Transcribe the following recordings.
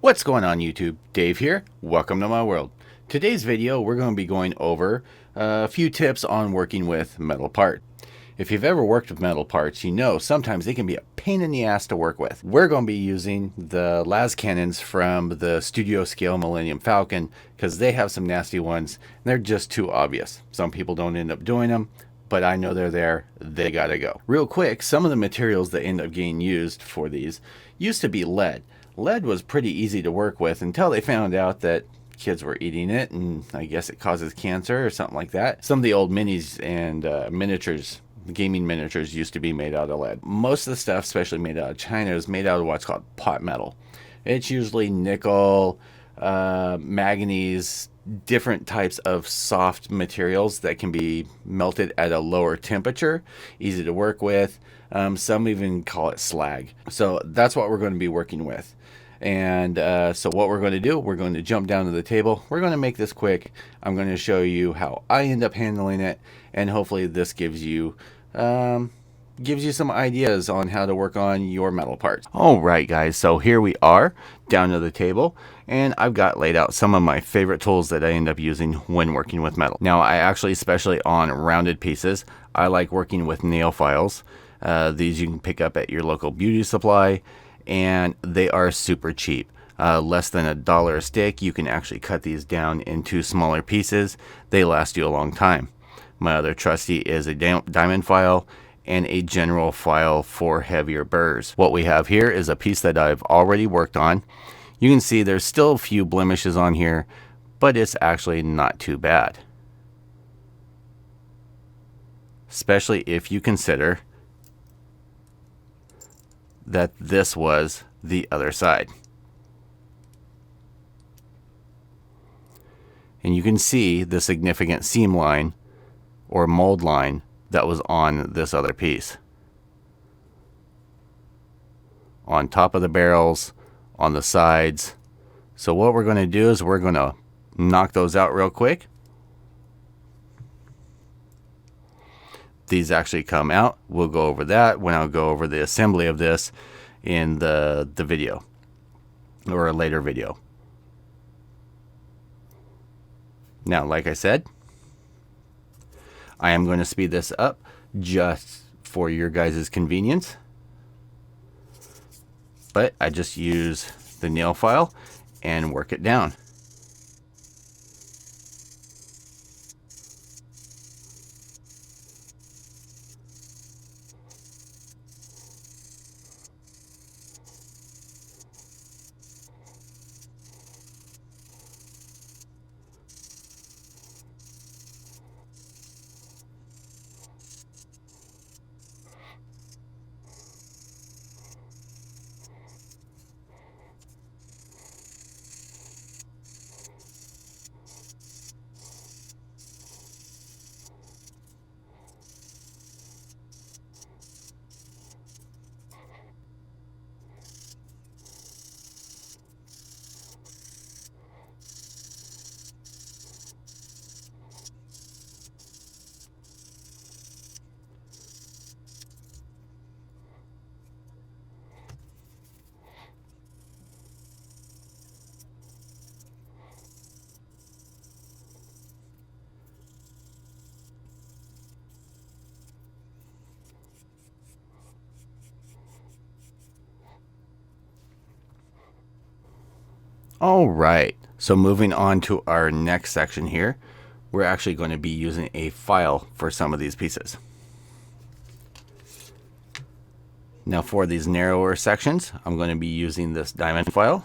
What's going on YouTube? Dave here. Welcome to my world. Today's video we're going to be going over a few tips on working with metal parts. If you've ever worked with metal parts, you know sometimes they can be a pain in the ass to work with. We're going to be using the las cannons from the studio scale Millennium Falcon because they have some nasty ones and they're just too obvious. Some people don't end up doing them, but I know they're there. They gotta go. Real quick, some of the materials that end up getting used for these used to be lead. Lead was pretty easy to work with until they found out that kids were eating it, and I guess it causes cancer or something like that. Some of the old minis and miniatures, gaming miniatures, used to be made out of lead. Most of the stuff, especially made out of China, is made out of what's called pot metal. It's usually nickel, manganese, different types of soft materials that can be melted at a lower temperature, easy to work with. Some even call it slag. So that's what we're going to be working with. And so what we're going to do, we're going to jump down to the table. We're going to make this quick. I'm going to show you how I end up handling it, and hopefully this gives you some ideas on how to work on your metal parts. All right, guys, so here we are down to the table, and I've got laid out some of my favorite tools that I end up using when working with metal. Now, I actually, especially on rounded pieces, I like working with nail files. These you can pick up at your local beauty supply, and they are super cheap. Less than $1 a stick. You can actually cut these down into smaller pieces. They last you a long time. My other trusty is a diamond file and a general file for heavier burrs. What we have here is a piece that I've already worked on. You can see there's still a few blemishes on here, but it's actually not too bad. Especially if you consider that this was the other side. And you can see the significant seam line or mold line that was on this other piece. On top of the barrels, on the sides. So what we're going to do is we're going to knock those out real quick. These actually come out. We'll go over that when I'll go over the assembly of this in the video or a later video. Now, like I said, I am going to speed this up just for your guys' convenience. But I just use the nail file and work it down. All right, so moving on to our next section here, we're actually going to be using a file for some of these pieces. Now for these narrower sections, I'm going to be using this diamond file.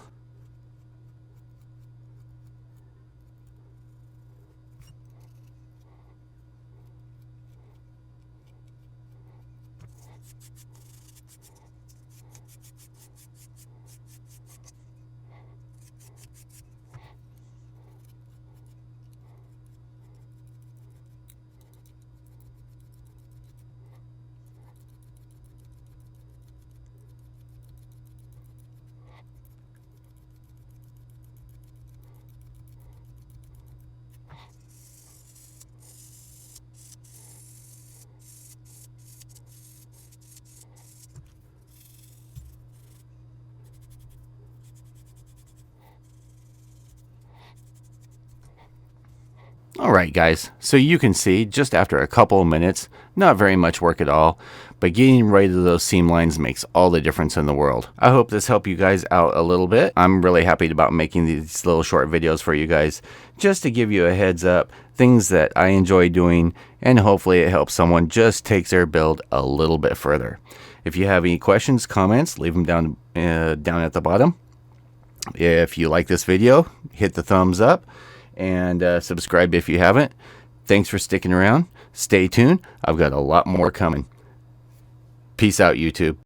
Alright guys, so you can see just after a couple of minutes, not very much work at all, but getting right to those seam lines makes all the difference in the world. I hope this helped you guys out a little bit. I'm really happy about making these little short videos for you guys, just to give you a heads up, things that I enjoy doing, and hopefully it helps someone just takes their build a little bit further. If you have any questions, comments, leave them down at the bottom. If you like this video, hit the thumbs up and subscribe if you haven't. Thanks for sticking around. Stay tuned. I've got a lot more coming. Peace out, YouTube.